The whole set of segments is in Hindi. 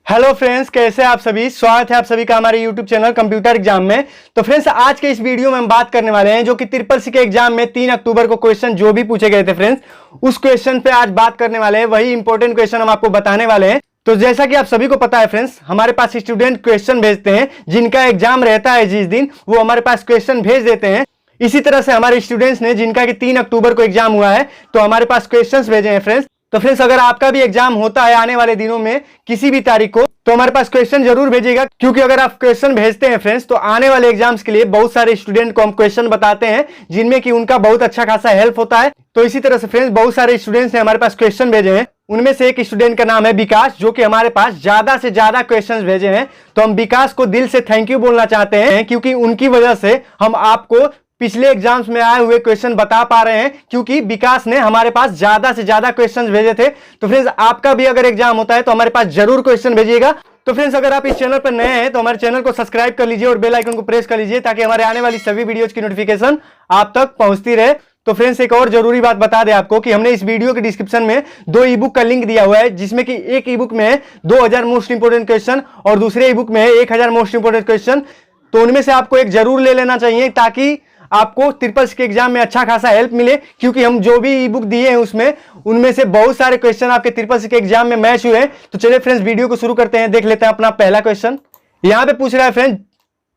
हेलो फ्रेंड्स, कैसे आप सभी। स्वागत है आप सभी का हमारे यूट्यूब चैनल कंप्यूटर एग्जाम में। तो फ्रेंड्स, आज के इस वीडियो में हम बात करने वाले हैं जो कि ट्रिपल सी के एग्जाम में 3 अक्टूबर को क्वेश्चन जो भी पूछे गए थे फ्रेंड्स, उस क्वेश्चन पे आज बात करने वाले हैं। वही इंपॉर्टेंट क्वेश्चन हम आपको बताने वाले हैं। तो जैसा कि आप सभी को पता है फ्रेंड्स, हमारे पास स्टूडेंट क्वेश्चन भेजते हैं, जिनका एग्जाम रहता है जिस दिन, वो हमारे पास क्वेश्चन भेज देते हैं। इसी तरह से हमारे स्टूडेंट्स ने, जिनका कि 3 अक्टूबर को एग्जाम हुआ है, तो हमारे पास क्वेश्चंस भेजे हैं फ्रेंड्स। तो फ्रेंड्स, अगर आपका भी एग्जाम होता है आने वाले दिनों में किसी भी तारीख को, तो हमारे पास क्वेश्चन जरूर भेजिएगा, क्योंकि अगर आप क्वेश्चन भेजते हैं फ्रेंड्स, तो आने वाले एग्जाम्स के लिए बहुत सारे स्टूडेंट को हम क्वेश्चन बताते हैं, जिनमें कि उनका बहुत अच्छा खासा हेल्प होता है। तो इसी तरह से फ्रेंड्स, बहुत सारे स्टूडेंट्स ने हमारे पास क्वेश्चन भेजे हैं। उनमें से एक स्टूडेंट का नाम है विकास, जो कि हमारे पास ज्यादा से ज्यादा क्वेश्चंस भेजे हैं। तो हम विकास को दिल से थैंक यू बोलना चाहते हैं, क्योंकि उनकी वजह से हम आपको पिछले एग्जाम्स में आए हुए क्वेश्चन बता पा रहे हैं, क्योंकि विकास ने हमारे पास ज्यादा से ज्यादा क्वेश्चंस भेजे थे। तो फ्रेंड्स, आपका भी अगर एग्जाम होता है तो हमारे पास जरूर क्वेश्चन भेजिएगा। तो फ्रेंड्स, अगर आप इस चैनल पर नए हैं तो हमारे चैनल को सब्सक्राइब कर लीजिए और बेल आइकन को प्रेस कर लीजिए, ताकि हमारे आने वाली सभी वीडियोज की नोटिफिकेशन आप तक पहुंचती रहे। तो फ्रेंड्स, एक और जरूरी बात बता दें आपको कि हमने इस वीडियो के डिस्क्रिप्शन में 2 ई बुक का लिंक दिया हुआ है, जिसमें कि एक ई बुक में है 2000 मोस्ट इंपोर्टेंट क्वेश्चन और दूसरे ई बुक में है 1000 मोस्ट इंपोर्टेंट क्वेश्चन। तो उनमें से आपको एक जरूर ले लेना चाहिए, ताकि आपको ट्रिपल सी के एग्जाम में अच्छा खासा हेल्प मिले, क्योंकि हम जो भी ई बुक दिए हैं उसमें, उनमें से बहुत सारे क्वेश्चन आपके ट्रिपल सी के एग्जाम में मैच हुए हैं। तो चलिए फ्रेंड्स, वीडियो को शुरू करते हैं। देख लेते हैं अपना पहला क्वेश्चन। यहां पे पूछ रहा है friend,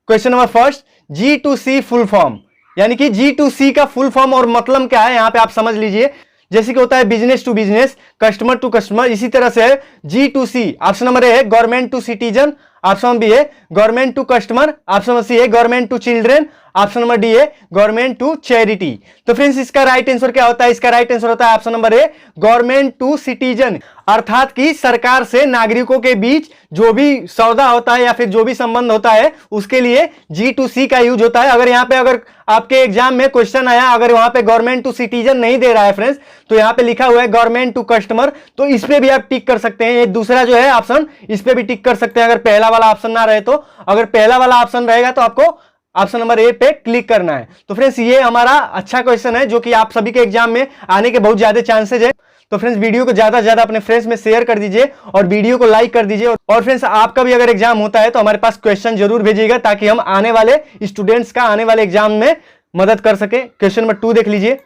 question number first, G2C full form, यानी कि G2C का फुल फॉर्म और मतलब क्या है, यहां पे आप समझ लीजिए। जैसे कि होता है business to business, customer to customer, इसी तरह से है G2C। ऑप्शन नंबर ए है government to citizen, option number B है government to customer, option number C है government to children, option number D है गवर्नमेंट टू चैरिटी। तो फ्रेंड्स, इसका राइट आंसर क्या होता है? इसका राइट आंसर होता है option number A government to citizen, अर्थात कि सरकार से नागरिकों के बीच जो भी सौदा होता है या फिर जो भी संबंध होता है, उसके लिए G2C का यूज होता है। अगर यहां पे अगर आपके एग्जाम में क्वेश्चन आया, अगर वहां पे गवर्नमेंट टू सिटीजन नहीं दे रहा है फ्रेंड्स, तो यहां पे लिखा हुआ है गवर्नमेंट टू कस्टमर, तो इस पे भी आप टिक कर सकते हैं। एक दूसरा जो है ऑप्शन, इस पे भी टिक कर सकते हैं अगर पहला वाला ऑप्शन ना रहे तो। अगर पहला वाला ऑप्शन रहेगा तो आपको ऑप्शन नंबर ए पे क्लिक करना है। तो फ्रेंड्स, ये हमारा अच्छा क्वेश्चन है, जो कि आप सभी के एग्जाम में आने के बहुत ज्यादा चांसेस है। तो फ्रेंड्स, वीडियो को ज्यादा से ज्यादा अपने फ्रेंड्स में शेयर कर दीजिए और वीडियो को लाइक कर दीजिए। और फ्रेंड्स, आपका भी अगर एग्जाम होता है तो हमारे पास क्वेश्चन जरूर भेजिएगा, ताकि हम आने वाले स्टूडेंट्स का आने वाले एग्जाम में मदद कर सके। क्वेश्चन नंबर 2 देख लीजिए।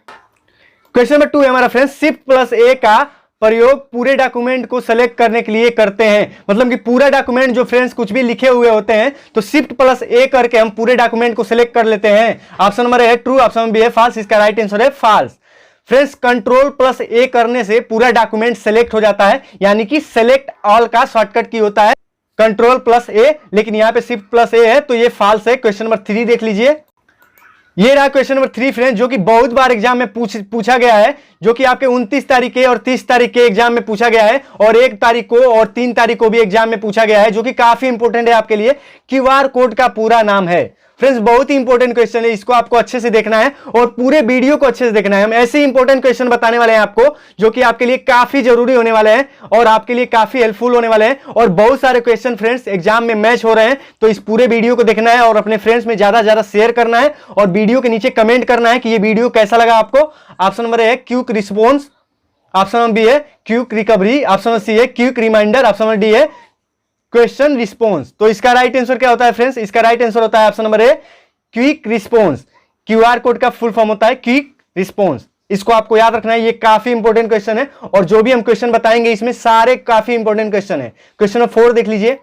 क्वेश्चन नंबर 2 है हमारा फ्रेंड्स, शिफ्ट प्लस ए का प्रयोग पूरे डॉक्यूमेंट को सेलेक्ट करने के लिए करते हैं। मतलब कि पूरा डॉक्यूमेंट जो फ्रेंड्स कुछ भी लिखे हुए होते हैं, तो शिफ्ट प्लस ए करके हम पूरे डॉक्यूमेंट को सिलेक्ट कर लेते हैं। ऑप्शन नंबर ए है ट्रू, ऑप्शन नंबर बी है फॉल्स। इसका राइट आंसर है फॉल्स। फ्रेंड्स, कंट्रोल प्लस ए करने से पूरा डॉक्यूमेंट सेलेक्ट हो जाता है, यानी कि सेलेक्ट ऑल का शॉर्टकट की होता है कंट्रोल प्लस ए, लेकिन यहां पे शिफ्ट प्लस ए है, तो ये फॉल्स है। क्वेश्चन नंबर 3 देख लीजिए। ये रहा क्वेश्चन नंबर 3 फ्रेंड्स, जो कि बहुत बार एग्जाम में पूछा गया है, जो कि आपके 29 तारीख के और 30 तारीख के एग्जाम में पूछा गया है, और 1 तारीख को और 3 तारीख को भी एग्जाम में पूछा गया है, जो कि काफी इंपॉर्टेंट है आपके लिए। क्यूआर कोड का पूरा नाम है फ्रेंड्स, बहुत ही इंपॉर्टेंट क्वेश्चन है, इसको आपको अच्छे से देखना है और पूरे वीडियो को अच्छे से देखना है। हम ऐसे इंपॉर्टेंट क्वेश्चन बताने वाले हैं आपको, जो कि आपके लिए काफी जरूरी होने वाले हैं और आपके लिए काफी हेल्पफुल होने वाले हैं। और बहुत सारे क्वेश्चन फ्रेंड्स एग्जाम में मैच हो रहे हैं, तो इस पूरे वीडियो को देखना है और अपने फ्रेंड्स में ज्यादा से ज्यादा शेयर करना है और वीडियो के नीचे कमेंट करना है कि ये वीडियो कैसा लगा आपको। ऑप्शन नंबर ए है quick response, option number B है quick recovery, option number C है quick reminder, option number D है क्वेश्चन रिस्पॉन्स। तो इसका राइट आंसर क्या होता है फ्रेंड्स? इसका राइट आंसर होता है option number a quick response. QR code का फुल फॉर्म होता है क्विक रिस्पॉन्स। इसको आपको याद रखना है, ये काफी इंपॉर्टेंट क्वेश्चन है और जो भी हम क्वेश्चन बताएंगे इसमें सारे काफी इंपॉर्टेंट क्वेश्चन है। क्वेश्चन नंबर 4 देख लीजिए।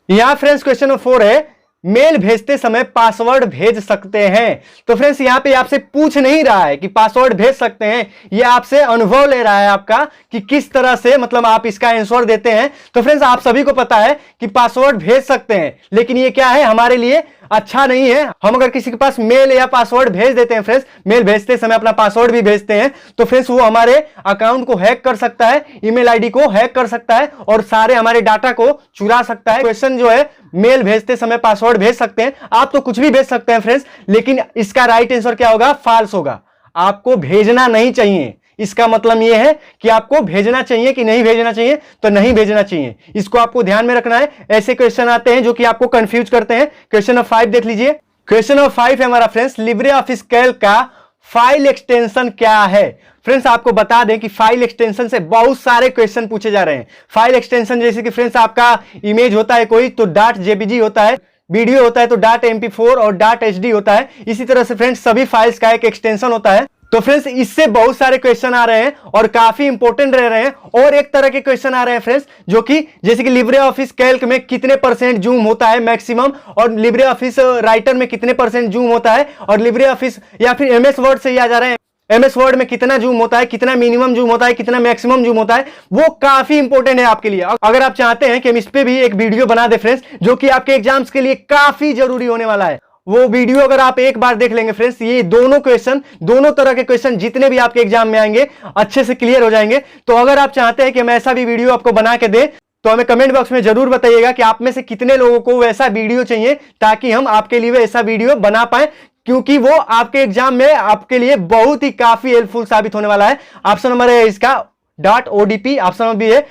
यहां फ्रेंड्स क्वेश्चन नंबर 4 है, मेल भेजते समय पासवर्ड भेज सकते हैं। तो फ्रेंड्स, यहां पे आपसे पूछ नहीं रहा है कि पासवर्ड भेज सकते हैं, ये आपसे अनुभव ले रहा है आपका कि किस तरह से मतलब आप इसका आंसर देते हैं। तो फ्रेंड्स, आप सभी को पता है कि पासवर्ड भेज सकते हैं, लेकिन ये क्या है, हमारे लिए अच्छा नहीं है। हम अगर किसी के पास मेल या पासवर्ड भेज देते हैं फ्रेंड्स, मेल भेजते समय अपना पासवर्ड भी भेजते हैं, तो फ्रेंड्स वो हमारे अकाउंट को हैक कर सकता है, ईमेल आईडी को हैक कर सकता है और सारे हमारे डाटा को चुरा सकता है। क्वेश्चन जो है, मेल भेजते समय पासवर्ड भेज सकते हैं, आप तो कुछ भी भेज सकते हैं फ्रेंड्स, लेकिन इसका राइट आंसर क्या होगा? फॉल्स होगा। आपको भेजना नहीं चाहिए। इसका मतलब यह है कि आपको भेजना चाहिए कि नहीं भेजना चाहिए, तो नहीं भेजना चाहिए। इसको आपको ध्यान में रखना है। ऐसे क्वेश्चन आते हैं जो कि आपको कंफ्यूज करते हैं। क्वेश्चन नंबर 5 देख लीजिए। क्वेश्चन नंबर 5 है हमारा फ्रेंड्स, लिब्रे ऑफिस कैल्क का फाइल एक्सटेंशन क्या है। फ्रेंड्स आपको बता दें कि फाइल एक्सटेंशन से बहुत सारे क्वेश्चन पूछे जा रहे हैं। फाइल एक्सटेंशन जैसे कि फ्रेंड्स आपका इमेज होता है कोई तो .jpg होता है, वीडियो होता है तो .mp4 और .hd होता है। इसी तरह से फ्रेंड्स सभी फाइल्स का एक एक्सटेंशन होता है। तो फ्रेंड्स इससे बहुत सारे क्वेश्चन आ रहे हैं और काफी इंपॉर्टेंट रह रहे हैं। और एक तरह के क्वेश्चन आ रहे हैं फ्रेंड्स जो कि जैसे कि लिब्रे ऑफिस कैल्क में कितने % जूम होता है मैक्सिमम, और लिब्रे ऑफिस राइटर में कितने % जूम होता है, और लिब्रे ऑफिस या फिर एमएस वर्ड से ही आ जा रहे हैं एमएस वर्ड में कितना जूम होता है, कितना मिनिमम जूम होता है, कितना मैक्सिमम जूम होता है। वो काफी इंपॉर्टेंट है आपके लिए। अगर आप चाहते हैं कि हम इस पे भी एक वीडियो बना दे फ्रेंड्स जो कि आपके एग्जाम्स के लिए काफी जरूरी होने वाला है, वो वीडियो अगर आप एक बार देख लेंगे फ्रेंड्स, ये दोनों क्वेश्चन, दोनों तरह के क्वेश्चन जितने भी आपके एग्जाम में आएंगे अच्छे से क्लियर हो जाएंगे। तो अगर आप चाहते हैं कि हम ऐसा भी वीडियो आपको बना के दें तो हमें कमेंट बॉक्स में जरूर बताइएगा कि आप में से कितने लोगों को वैसा वीडियो चाहिए, ताकि हम आपके लिए ऐसा वीडियो बना पाए, क्योंकि वो आपके एग्जाम में आपके लिए बहुत ही काफी हेल्पफुल साबित होने वाला है। ऑप्शन नंबर है इसका .odp, ऑप्शन नंबर बी है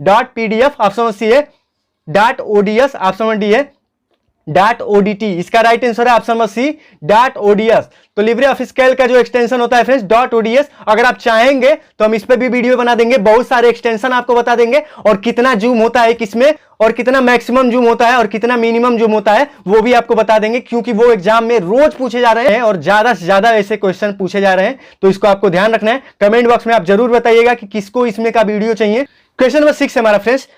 .pdf, ऑप्शन नंबर सी है .ods, ऑप्शन नंबर डी है .odt। इसका राइट आंसर है ऑप्शन नंबर सी .ods। तो लिब्रे ऑफिस कैल्क का जो एक्सटेंशन होता है फ्रेंड्स .ods, अगर आप चाहेंगे तो हम इस पे भी वीडियो बना देंगे, बहुत सारे एक्सटेंशन आपको बता देंगे, और कितना जूम होता है किसमें, और कितना मैक्सिमम जूम होता है, और कितना मिनिमम जूम होता है, वो भी आपको बता देंगे, क्योंकि वो एग्जाम में रोज पूछे जा रहे हैं और ज्यादा से ज्यादा ऐसे क्वेश्चन पूछे जा रहे हैं। तो इसको आपको ध्यान रखना है। कमेंट बॉक्स में आप जरूर बताइएगा कि किसको इसमें का वीडियो चाहिए। क्वेश्चन नंबर 6 हमारा फ्रेंड्स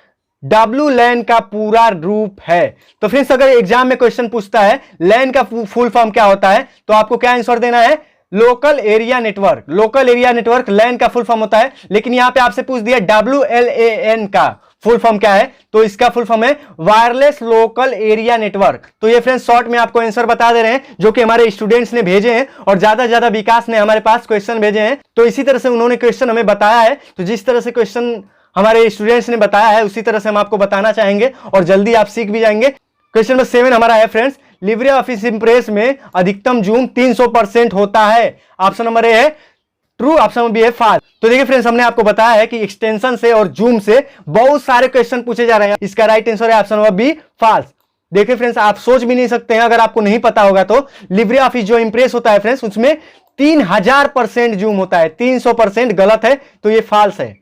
WLAN का पूरा रूप है। तो फ्रेंड्स अगर एग्जाम में क्वेश्चन पूछता है LAN का फुल फॉर्म क्या होता है, तो आपको क्या आंसर देना है, local area network. Local area network LAN का फुल फॉर्म होता है। लेकिन यहां पे आपसे पूछ दिया WLAN का फुल फॉर्म क्या है, तो इसका फुल फॉर्म है वायरलेस लोकल एरिया नेटवर्क। तो ये फ्रेंड्स शॉर्ट में आपको आंसर बता दे रहे हैं, जो कि हमारे स्टूडेंट्स ने भेजे हैं, और ज्यादा ज्यादा विकास ने हमारे पास क्वेश्चन भेजे हैं। तो इसी तरह से उन्होंने क्वेश्चन हमें बताया है। तो जिस तरह से क्वेश्चन हमारे स्टूडेंट्स ने बताया है उसी तरह से हम आपको बताना चाहेंगे, और जल्दी आप सीख भी जाएंगे। क्वेश्चन नंबर 7 हमारा है फ्रेंड्स, लिब्रे ऑफिस इंप्रेस में अधिकतम जूम 300% होता है। ऑप्शन नंबर ए है ट्रू, ऑप्शन नंबर बी है फॉल्स। तो देखिए फ्रेंड्स हमने आपको बताया है कि एक्सटेंशन से और जूम से बहुत सारे क्वेश्चन पूछे जा रहे हैं। इसका राइट आंसर है ऑप्शन नंबर बी फॉल्स। देखिए फ्रेंड्स आप सोच भी नहीं सकते हैं अगर आपको नहीं पता होगा तो, लिब्रे ऑफिस जो इंप्रेस होता है फ्रेंड्स उसमें 3000% जूम होता है। 300% गलत है, तो ये फॉल्स है।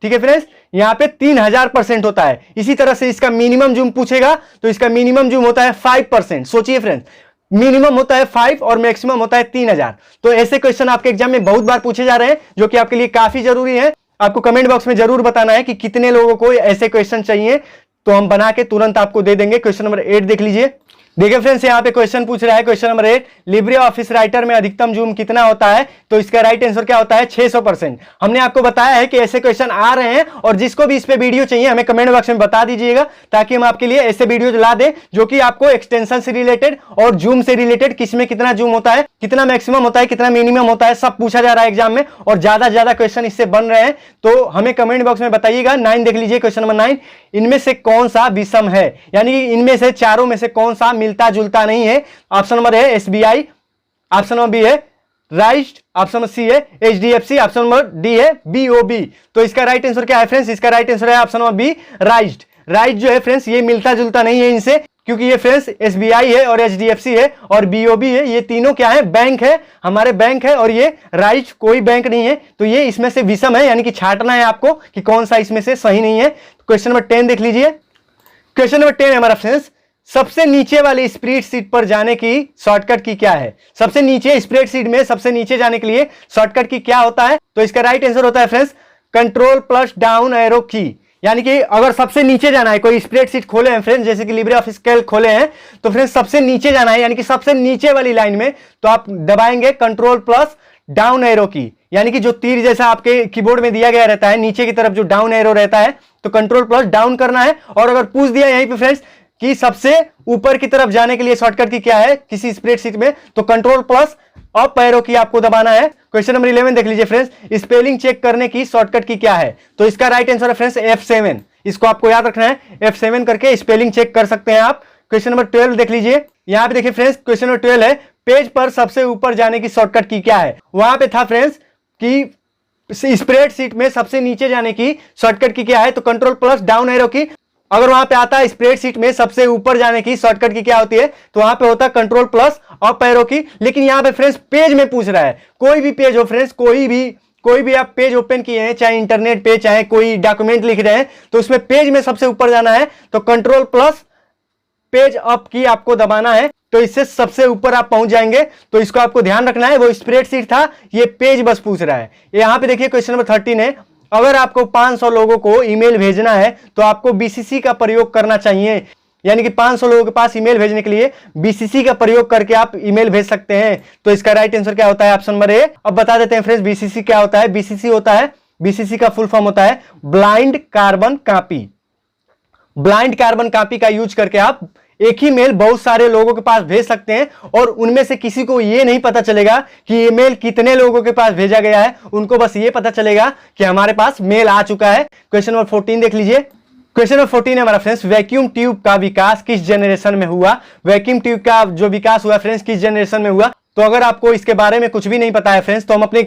ठीक है फ्रेंड्स, यहां पे 3000% होता है। इसी तरह से इसका मिनिमम जूम पूछेगा तो इसका मिनिमम जूम होता है 5%। सोचिए फ्रेंड्स, मिनिमम होता है 5 और मैक्सिमम होता है 3000। तो ऐसे क्वेश्चन आपके एग्जाम में बहुत बार पूछे जा रहे हैं, जो कि आपके लिए काफी जरूरी है। आपको कमेंट बॉक्स में जरूर बताना है कि कितने लोगों को ऐसे क्वेश्चन चाहिए, तो हम बना के तुरंत आपको दे देंगे। क्वेश्चन नंबर 8 देख लीजिए। देखिए फ्रेंड्स यहाँ पे क्वेश्चन पूछ रहा है, question number 8, Libre office writer में अधिकतम जूम कितना होता है, तो इसका राइट आंसर क्या होता है, 600%। हमने आपको बताया है कि ऐसे क्वेश्चन आ रहे हैं, और जिसको भी इस पे वीडियो चाहिए हमें कमेंट बॉक्स में बता दीजिएगा, ताकि हम आपके लिए ऐसे वीडियो ला दें जो कि आपको एक्सटेंशन से रिलेटेड और जूम से रिलेटेड, किसमें कितना जूम होता है, कितना मैक्सिमम होता है, कितना मिनिमम होता है, सब पूछा जा रहा है एग्जाम में, और ज्यादा ज्यादा क्वेश्चन इससे बन रहे हैं। तो हमें कमेंट बॉक्स में बताइएगा। 9 देख लीजिए, क्वेश्चन नंबर 9, इनमें से कौन सा विषम है, यानी कि इनमें से चारों में से कौन सा मिलता जुलता नहीं है। ऑप्शन नंबर है SBI, ऑप्शन नंबर बी है राइज्ड, ऑप्शन नंबर सी है HDFC, ऑप्शन नंबर डी है BOB। तो इसका राइट आंसर क्या है फ्रेंड्स, इसका राइट आंसर है option number B raised. Raised जो है फ्रेंड्स ये मिलता जुलता नहीं है इनसे, क्योंकि ये फ्रेंड्स SBI है और HDFC है और BOB है, ये तीनों क्या है, बैंक है, हमारे बैंक है, और ये राइज्ड कोई बैंक नहीं है। तो ये इसमें से विषम है, यानी कि छांटना है आपको कि कौन सा इसमें से सही नहीं है। क्वेश्चन नंबर 10 देख लीजिए। क्वेश्चन नंबर 10 हमारा फ्रेंड्स, सबसे नीचे वाली स्प्रेडशीट पर जाने की शॉर्टकट की क्या है। सबसे नीचे स्प्रेडशीट में सबसे नीचे जाने के लिए शॉर्टकट की क्या होता है, तो इसका राइट आंसर होता है friends control plus down arrow की। यानी कि अगर सबसे नीचे जाना है, कोई स्प्रेडशीट खोले हैं फ्रेंड्स, जैसे कि लिब्रे ऑफिस कैल्क खोले हैं, तो फ्रेंड्स सबसे नीचे जाना है, यानी कि सबसे नीचे वाली लाइन में, तो आप दबाएंगे कंट्रोल प्लस डाउन एरो की। यानी कि जो तीर जैसा आपके कीबोर्ड में दिया गया रहता है, नीचे की तरफ जो डाउन एरो रहता है, तो कंट्रोल प्लस डाउन करना है। और अगर पूछ दिया यहीं पे फ्रेंड्स कि सबसे ऊपर की तरफ जाने के लिए शॉर्टकट की क्या है किसी स्प्रेडशीट में, तो कंट्रोल प्लस अप एरो की आपको दबाना है। क्वेश्चन नंबर 11 देख लीजिए फ्रेंड्स, स्पेलिंग चेक करने की शॉर्टकट की क्या है, तो इसका राइट आंसर है फ्रेंड्स F7। इसको आपको याद रखना है, F7 करके स्पेलिंग चेक कर सकते हैं आप। क्वेश्चन नंबर 12 देख लीजिए। यहां पे देखिए फ्रेंड्स, क्वेश्चन नंबर 12 है, पेज पर सबसे ऊपर जाने की शॉर्टकट की क्या है। वहां पे था फ्रेंड्स कि स्प्रेडशीट में सबसे नीचे जाने की शॉर्टकट की क्या है, तो कंट्रोल प्लस डाउन एरो की। अगर वहां पे आता है स्प्रेडशीट में सबसे ऊपर जाने की शॉर्टकट की क्या होती है, तो वहां पे होता है कंट्रोल प्लस अप एरो की। लेकिन यहां पे फ्रेंड्स पेज में पूछ रहा है, कोई भी पेज हो फ्रेंड्स, कोई भी आप पेज ओपन किए हैं, चाहे इंटरनेट पे, चाहे कोई डॉक्यूमेंट लिख रहे हैं, तो उसमें पेज में सबसे ऊपर जाना है, तो कंट्रोल प्लस पेज अप की आपको दबाना है, तो इससे सबसे ऊपर आप पहुंच जाएंगे। तो इसको आपको ध्यान रखना है, वो स्प्रेडशीट था, ये पेज बस पूछ रहा है। यहां पे देखिए क्वेश्चन नंबर 13 है, अगर आपको 500 लोगों को ईमेल भेजना है तो आपको बीसीसी का प्रयोग करना चाहिए। यानी कि 500 लोगों के पास ईमेल भेजने के लिए बीसीसी का प्रयोग करके आप ईमेल भेज सकते हैं। तो इसका राइट आंसर क्या होता है, ऑप्शन नंबर ए। अब बता देते हैं फ्रेंड्स बीसीसी क्या होता है। बीसीसी होता है, बीसीसी का फुल फॉर्म होता है blind carbon copy. Blind carbon copy का यूज करके आप एक ही मेल बहुत सारे लोगों के पास भेज सकते हैं, और उनमें से किसी को यह नहीं पता चलेगा कि ये मेल कितने लोगों के पास भेजा गया है, उनको बस ये पता चलेगा कि हमारे पास मेल आ चुका है। क्वेश्चन नंबर 14 देख लीजिए। क्वेश्चन नंबर 14 है हमारा फ्रेंड्स, वैक्यूम ट्यूब का विकास किस जनरेशन में हुआ। वैक्यूम ट्यूब का जो विकास हुआ फ्रेंड्स किस जनरेशन में हुआ। तो अगर आपको इसके बारे में कुछ भी नहीं पता है फ्रेंड्स, तो हम अपने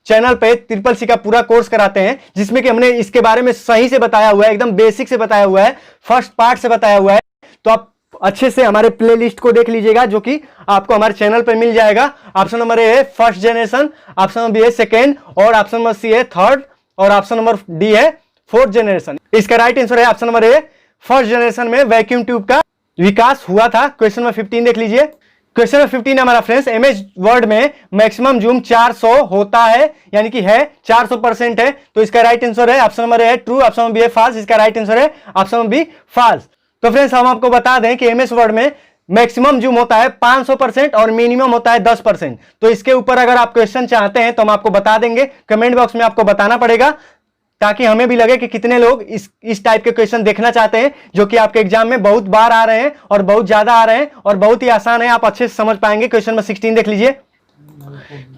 चैनल पे ट्रिपल सी का पूरा कोर्स कराते हैं, जिसमें कि हमने इसके बारे में सही से बताया हुआ है, एकदम बेसिक से बताया हुआ है, फर्स्ट पार्ट से बताया हुआ है। तो आप अच्छे से हमारे प्लेलिस्ट को देख लीजिएगा, जो कि आपको हमारे चैनल पर मिल जाएगा। ऑप्शन नंबर ए है first generation, option number B है सेकेंड, और ऑप्शन नंबर सी है थर्ड, और ऑप्शन नंबर डी है फोर्थ जनरेशन। इसका राइट आंसर है option number A, first generation में वैक्यूम ट्यूब का विकास हुआ था। क्वेश्चन नंबर 15 देख लीजिए। क्वेश्चन नंबर 15 हमारा फ्रेंड्स, एमएस वर्ड में मैक्सिमम जूम 400 होता है, यानी कि है 400% है। तो इसका राइट आंसर है option number A true, option number B है फॉल्स। इसका राइट आंसर है ऑप्शन नंबर बी फॉल्स। तो फ्रेंड्स हम आपको बता दें कि एमएस वर्ड में मैक्सिमम जूम होता है 500% और मिनिमम होता है 10%। तो इसके ऊपर अगर आप क्वेश्चन चाहते हैं तो हम आपको बता देंगे, कमेंट बॉक्स में आपको बताना पड़ेगा, ताकि हमें भी लगे कि कितने लोग इस टाइप के क्वेश्चन देखना चाहते हैं, जो कि आपके एग्जाम में बहुत बार आ रहे हैं और बहुत ज्यादा आ रहे हैं और बहुत ही आसान है, आप अच्छे से समझ पाएंगे। क्वेश्चन नंबर 16 देख लीजिए।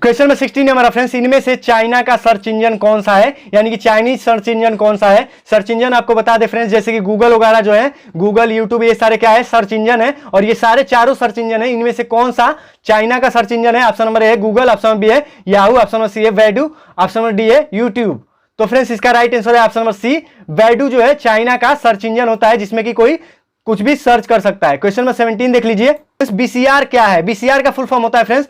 क्वेश्चन नंबर 16 है हमारा फ्रेंड्स, इनमें से चाइना का सर्च इंजन कौन सा है, यानी कि चाइनीज सर्च इंजन कौन सा है। सर्च इंजन आपको बता दे फ्रेंड्स, जैसे कि गूगल वगैरह जो है, गूगल, यूट्यूब, ये सारे क्या है, सर्च इंजन है, और ये सारे चारों सर्च इंजन है। इनमें से कौन सा चाइना का सर्च इंजन है। ऑप्शन नंबर ए है गूगल, ऑप्शन नंबर बी है याहू, ऑप्शन नंबर सी है बैडू, ऑप्शन नंबर डी है यूट्यूब। तो फ्रेंड्स इसका राइट आंसर है ऑप्शन नंबर सी, बैडू जो है चाइना का सर्च इंजन होता है, जिसमें कि कोई कुछ भी सर्च कर सकता है। क्वेश्चन नंबर 17 देख लीजिए। बीसीआर क्या है। बीसीआर का फुल फॉर्म होता है friends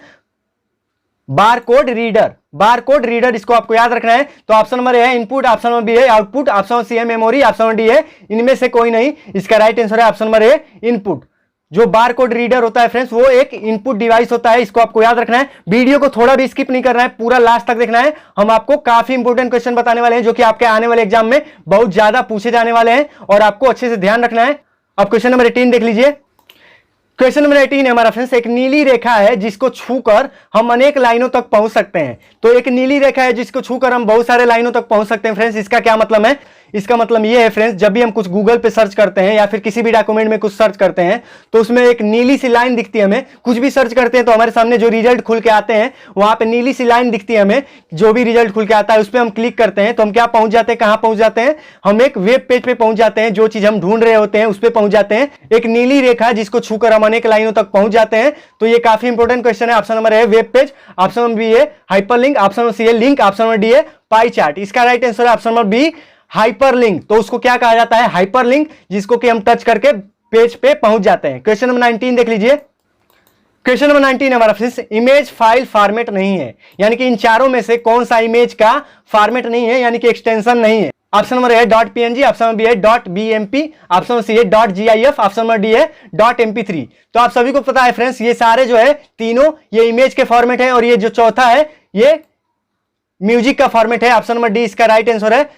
barcode reader. Barcode reader, इसको आपको याद रखना है। तो ऑप्शन नंबर ए है इनपुट, ऑप्शन नंबर बी है आउटपुट, ऑप्शन नंबर सी है मेमोरी, ऑप्शन नंबर डी है इनमें से कोई नहीं। इसका राइट आंसर है ऑप्शन नंबर ए इनपुट। जो बारकोड रीडर होता है फ्रेंड्स, वो एक इनपुट डिवाइस होता है, इसको आपको याद रखना है। वीडियो को थोड़ा भी स्किप नहीं करना है, पूरा लास्ट तक देखना है। हम आपको काफी इंपोर्टेंट क्वेश्चन बताने वाले हैं, जो कि आपके आने वाले एग्जाम में बहुत ज्यादा पूछे जाने वाले हैं, और आपको अच्छे से ध्यान रखना है। अब क्वेश्चन नंबर 18 देख लीजिए। क्वेश्चन नंबर 18 है हमारा फ्रेंड्स, एक नीली रेखा है जिसको छूकर हम अनेक लाइनों तक पहुंच सकते हैं। तो एक नीली रेखा है जिसको छूकर हम बहुत सारे लाइनों तक पहुंच सकते हैं फ्रेंड्स। इसका क्या मतलब है। इसका मतलब ये है फ्रेंड्स, जब भी हम कुछ गूगल पे सर्च करते हैं या फिर किसी भी डॉक्यूमेंट में कुछ सर्च करते हैं, तो उसमें एक नीली सी लाइन दिखती है हमें। कुछ भी सर्च करते हैं तो हमारे सामने जो रिजल्ट खुल के आते हैं, वहां पे नीली सी लाइन दिखती है हमें। जो भी रिजल्ट खुल के आता है उस पर हम क्लिक करते हैं, तो हम क्या पहुंच जाते हैं, कहां पहुंच जाते हैं, हम एक वेब पेज पे पहुंच जाते हैं। जो चीज हम ढूंढ रहे होते हैं उस पर पहुंच जाते हैं। एक नीली रेखा जिसको छूकर हम अनेक लाइनों तक पहुंच जाते हैं। तो ये काफी इंपोर्टेंट क्वेश्चन है। Option number A web page, option number B है हाइपरलिंक, ऑप्शन नंबर सी है लिंक, ऑप्शन नंबर डी है पाई चार्ट। इसका राइट आंसर है ऑप्शन नंबर बी हाइपरलिंक। तो उसको क्या कहा जाता है, हाइपरलिंक, जिसको कि हम टच करके पेज पे पहुंच जाते हैं। क्वेश्चन नंबर 19 देख लीजिए। क्वेश्चन नंबर 19 हमारा फ्रेंड्स, इमेज फाइल फॉर्मेट नहीं है, यानी कि इन चारों में से कौन सा इमेज का फॉर्मेट नहीं है, यानी कि एक्सटेंशन नहीं है। Option number A dot PNG, option number B है dot BMP, option number C है dot GIF, option number D है डॉट एमपी3। तो आप सभी को पता है फ्रेंड्स, ये सारे जो है तीनों ये इमेज के फॉर्मेट है, और ये जो चौथा है ये म्यूजिक का फॉर्मेट है। ऑप्शन नंबर डी इसका राइट आंसर है।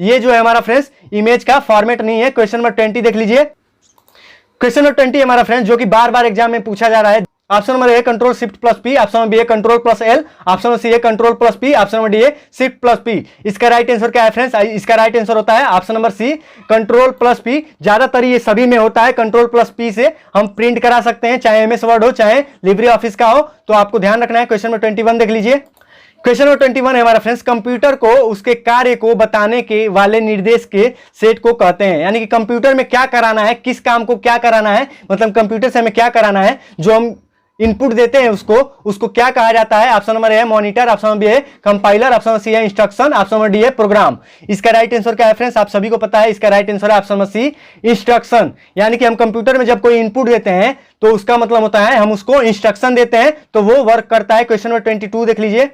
ये जो है हमारा फ्रेंड्स इमेज का फॉर्मेट नहीं है। क्वेश्चन नंबर 20 देख लीजिए। क्वेश्चन नंबर 20 हमारा फ्रेंड्स, जो कि बार बार एग्जाम में पूछा जा रहा है। Option number A control shift plus P, option number B है control plus L, option number C है control plus P, option number D है शिफ्ट प्लस पी। इसका राइट आंसर क्या है फ्रेंड्स, इसका राइट आंसर होता है option number C control plus P. ज्यादातर ये सभी में होता है। कंट्रोल प्लस पी से हम प्रिंट करा सकते हैं, चाहे एमएस वर्ड हो चाहे लिब्रे ऑफिस का हो। तो आपको ध्यान रखना है। क्वेश्चन नंबर 21 देख लीजिए। क्वेश्चन नंबर 21 है हमारा फ्रेंड्स, कंप्यूटर को उसके कार्य को बताने के वाले निर्देश के सेट को कहते हैं। यानी कि कंप्यूटर में क्या कराना है, किस काम को क्या कराना है, मतलब कंप्यूटर से हमें क्या कराना है, जो हम इनपुट देते हैं उसको क्या कहा जाता है? ऑप्शन नंबर ए है मॉनिटर, ऑप्शन नंबर बी है कंपाइलर, ऑप्शन नंबर सी है इंस्ट्रक्शन, ऑप्शन नंबर डी है प्रोग्राम। इसका राइट आंसर क्या है फ्रेंड्स? आप सभी को पता है, इसका राइट आंसर है ऑप्शन नंबर सी इंस्ट्रक्शन। यानी कि हम कंप्यूटर में जब कोई इनपुट देते हैं तो उसका मतलब होता है हम उसको इंस्ट्रक्शन देते हैं तो वो वर्क करता है। क्वेश्चन नंबर 22 देख लीजिए।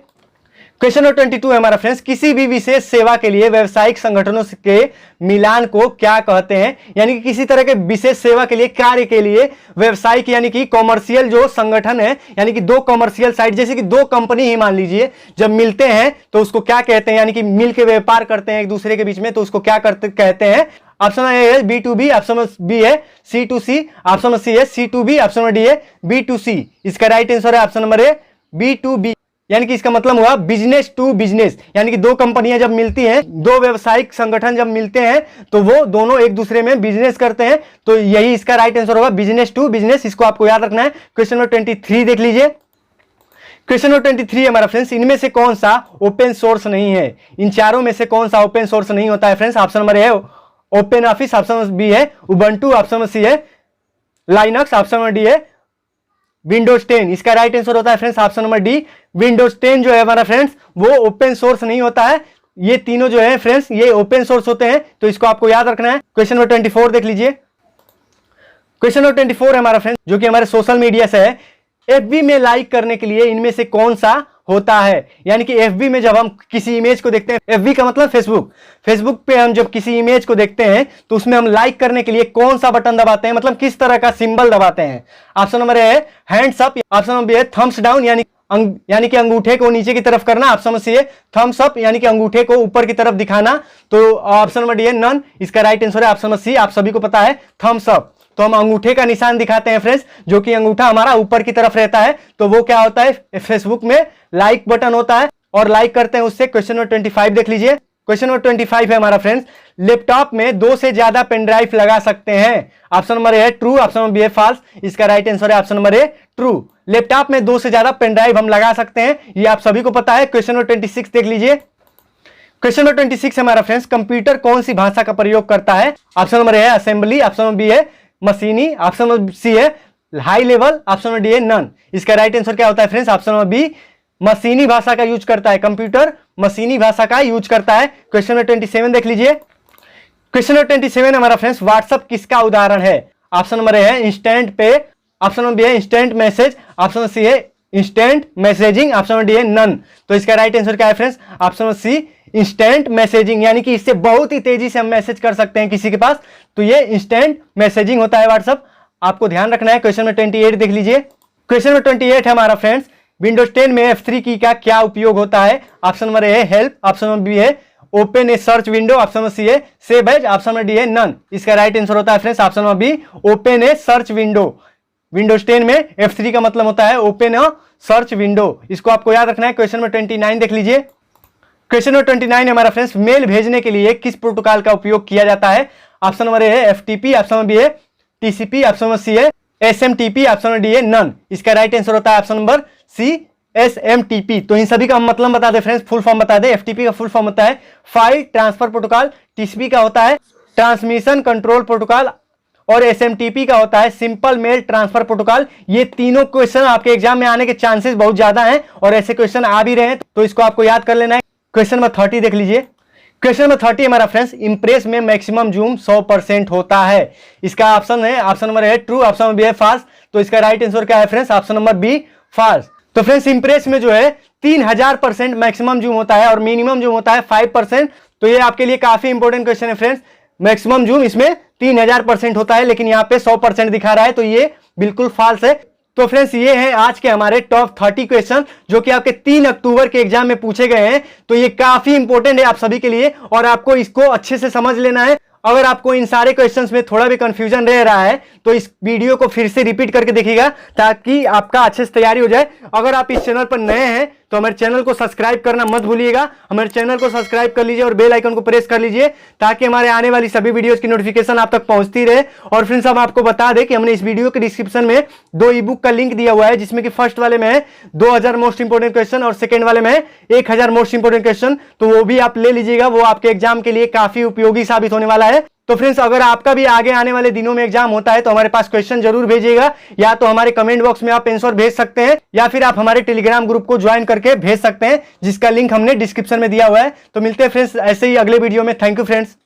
क्वेश्चन नंबर 22 है हमारा फ्रेंड्स, किसी भी विशेष सेवा के लिए व्यावसायिक संगठनों के मिलान को क्या कहते हैं? यानी कि किसी तरह के विशेष सेवा के लिए, कार्य के लिए व्यावसायिक यानी कि कॉमर्शियल जो संगठन है, यानी कि दो कॉमर्शियल साइट, जैसे कि दो कंपनी ही मान लीजिए, जब मिलते हैं तो उसको क्या कहते हैं? यानी कि मिल के व्यापार करते हैं एक दूसरे के बीच में, तो उसको क्या कहते हैं? ऑप्शन ए है B2B, ऑप्शन बी है C2C, ऑप्शन सी है C2B, ऑप्शन डी है B2C। इसका राइट आंसर है ऑप्शन नंबर ए B2B। यानी कि इसका मतलब हुआ बिजनेस टू बिजनेस, यानी कि दो कंपनियां जब मिलती हैं, दो व्यवसायिक संगठन जब मिलते हैं तो वो दोनों एक दूसरे में बिजनेस करते हैं, तो यही इसका राइट आंसर होगा बिजनेस टू बिजनेस। इसको आपको याद रखना है। क्वेश्चन नंबर 23 देख लीजिए। क्वेश्चन नंबर 23 हमारा फ्रेंड्स, इनमें से कौन सा ओपन सोर्स नहीं है? इन चारों में से कौन सा ओपन सोर्स नहीं होता है friends? Option number A open office, option number B है उबंटू, ऑप्शन नंबर सी है लाइनक्स, ऑप्शन नंबर डी है विंडोज 10। इसका राइट आंसर होता है friends option number D Windows 10 जो है हमारा फ्रेंड्स वो ओपन सोर्स नहीं होता है। ये तीनों जो है फ्रेंड्स ये ओपन सोर्स होते हैं, तो इसको आपको याद रखना है। क्वेश्चन नंबर 24 देख लीजिए। क्वेश्चन नंबर 24 है हमारा फ्रेंड्स, जो कि हमारे सोशल मीडिया से है। एफबी में लाइक करने के लिए इनमें से कौन सा होता है? यानी कि एफबी में जब हम किसी इमेज को देखते हैं, एफबी का मतलब फेसबुक पे हम जब किसी इमेज को देखते हैं तो उसमें हम लाइक करने के लिए कौन सा बटन दबाते हैं? मतलब किस तरह का सिंबल दबाते हैं? ऑप्शन नंबर ए है hands up, option number B है थम्स डाउन यानी कि अंगूठे को नीचे की तरफ करना, ऑप्शन नंबर सी है थम्स अप यानी कि अंगूठे को ऊपर की तरफ दिखाना, तो ऑप्शन नंबर डी है नन। इसका राइट आंसर है ऑप्शन नंबर सी, आप सभी को पता है थम्स अप। तो हम अंगूठे का निशान दिखाते हैं फ्रेंड्स, जो कि अंगूठा हमारा ऊपर की तरफ रहता है, तो वो क्या होता है? फेसबुक में लाइक बटन होता है और लाइक करते हैं उससे। क्वेश्चन नंबर 25 देख लीजिए। क्वेश्चन नंबर 25 है हमारा फ्रेंड्स, लैपटॉप में 2 से ज्यादा पेन ड्राइव लगा सकते हैं? ऑप्शन नंबर ए है ट्रू, ऑप्शन नंबर बी है फॉल्स। इसका राइट आंसर है option number A true. Laptop में 2 से ज्यादा पेन ड्राइव हम लगा सकते हैं, ये आप सभी को पता है। क्वेश्चन नंबर 26 देख लीजिए। क्वेश्चन नंबर 26 हमारा फ्रेंड्स, कंप्यूटर कौन सी भाषा का प्रयोग करता है? ऑप्शन नंबर ए है असेंबली, ऑप्शन नंबर बी है मशीनी, ऑप्शन नंबर सी है high level, option number D है नन। इसका राइट आंसर क्या होता है फ्रेंड्स? ऑप्शन नंबर बी मशीनी भाषा का यूज करता है। कंप्यूटर मशीनी भाषा का यूज करता है। क्वेश्चन नंबर 27 देख लीजिए। क्वेश्चन नंबर 27 हमारा फ्रेंड्स, व्हाट्सएप किसका उदाहरण है? ऑप्शन नंबर ए है instant pay, option number B है instant message, option number C है instant messaging, option number D है नन। तो इसका राइट आंसर क्या है friends? Option number C instant messaging, यानी कि इससे बहुत ही तेजी से हम मैसेज कर सकते हैं किसी के पास, तो ये इंस्टेंट मैसेजिंग होता है व्हाट्सएप। आपको ध्यान रखना है। क्वेश्चन नंबर 28 देख लीजिए। क्वेश्चन नंबर 28 है हमारा फ्रेंड्स, विंडोज 10 में F3 की का क्या उपयोग होता है? ऑप्शन नंबर ए है हेल्प, ऑप्शन नंबर बी है open a search window, option number C है save as, option number D है नन। इसका राइट आंसर होता है friends option number B open a search window. Windows 10 में F3 का मतलब होता है ओपन अ सर्च विंडो, इसको आपको याद रखना है। क्वेश्चन नंबर 29 देख लीजिए। क्वेश्चन नंबर 29 हमारा फ्रेंड्स, मेल भेजने के लिए किस प्रोटोकॉल का उपयोग किया जाता है? ऑप्शन नंबर ए है FTP, ऑप्शन नंबर बी है TCP, ऑप्शन नंबर सी है SMTP, ऑप्शन नंबर डी है नन। इसका राइट आंसर होता है ऑप्शन नंबर सी SMTP। तो इन सभी का हम मतलब बता दे फ्रेंड्स, फुल फॉर्म बता दे। FTP का फुल फॉर्म होता है फाइल ट्रांसफर प्रोटोकॉल, TCP का होता है ट्रांसमिशन कंट्रोल प्रोटोकॉल और SMTP का होता है सिंपल मेल ट्रांसफर प्रोटोकॉल। ये तीनों क्वेश्चन आपके एग्जाम में आने के चांसेस बहुत ज्यादा हैं और ऐसे क्वेश्चन आ भी रहे हैं, तो इसको आपको याद कर लेना है। क्वेश्चन नंबर 30 देख लीजिए। क्वेश्चन नंबर 30 हमारा फ्रेंड्स, इंप्रेस में मैक्सिमम जूम 100% होता है। इसका ऑप्शन है, ऑप्शन नंबर है ट्रू, ऑप्शन नंबर बी है फॉल्स। तो इसका राइट आंसर क्या है friends? Option number B false. तो फ्रेंड्स इंप्रेस में जो है 3000% मैक्सिमम जूम होता है और मिनिमम जूम होता है 5%। तो ये आपके लिए काफी इंपॉर्टेंट क्वेश्चन है फ्रेंड्स। मैक्सिमम जूम इसमें 3000% होता है, लेकिन यहाँ पे 100% दिखा रहा है, तो ये बिल्कुल फॉल्स है। तो फ्रेंड्स ये हैं आज के हमारे टॉप 30 क्वेश्चन जो कि आपके 3 अक्टूबर के एग्जाम में पूछे गए हैं। तो ये काफी इंपॉर्टेंट है आप सभी के लिए और आपको इसको अच्छे से समझ लेना है। अगर आपको इन सारे क्वेश्चंस में थोड़ा भी कंफ्यूजन रह रहा है तो इस वीडियो को फिर से रिपीट करके देखिएगा ताकि आपका अच्छे से तैयारी हो जाए। अगर आप इस चैनल पर नए हैं तो हमारे चैनल को सब्सक्राइब करना मत भूलिएगा। हमारे चैनल को सब्सक्राइब कर लीजिए और बेल आइकन को प्रेस कर लीजिए ताकि हमारे आने वाली सभी वीडियोस की नोटिफिकेशन आप तक पहुंचती रहे। और फ्रेंड्स हम आपको बता दें कि हमने इस वीडियो के डिस्क्रिप्शन में 2 ई बुक का लिंक दिया हुआ है, जिसमें कि फर्स्ट वाले में है 2000 मोस्ट इंपोर्टेंट क्वेश्चन और सेकेंड वाले में है 1000 मोस्ट इंपोर्टेंट क्वेश्चन। तो वो भी आप ले लीजिएगा, वो आपके एग्जाम के लिए काफी उपयोगी साबित होने वाला है। तो फ्रेंड्स अगर आपका भी आगे आने वाले दिनों में एग्जाम होता है तो हमारे पास क्वेश्चन जरूर भेजिएगा, या तो हमारे कमेंट बॉक्स में आप आंसर भेज सकते हैं या फिर आप हमारे टेलीग्राम ग्रुप को ज्वाइन करके भेज सकते हैं, जिसका लिंक हमने डिस्क्रिप्शन में दिया हुआ है। तो मिलते हैं फ्रेंड्स ऐसे ही अगले वीडियो में। Thank you friends.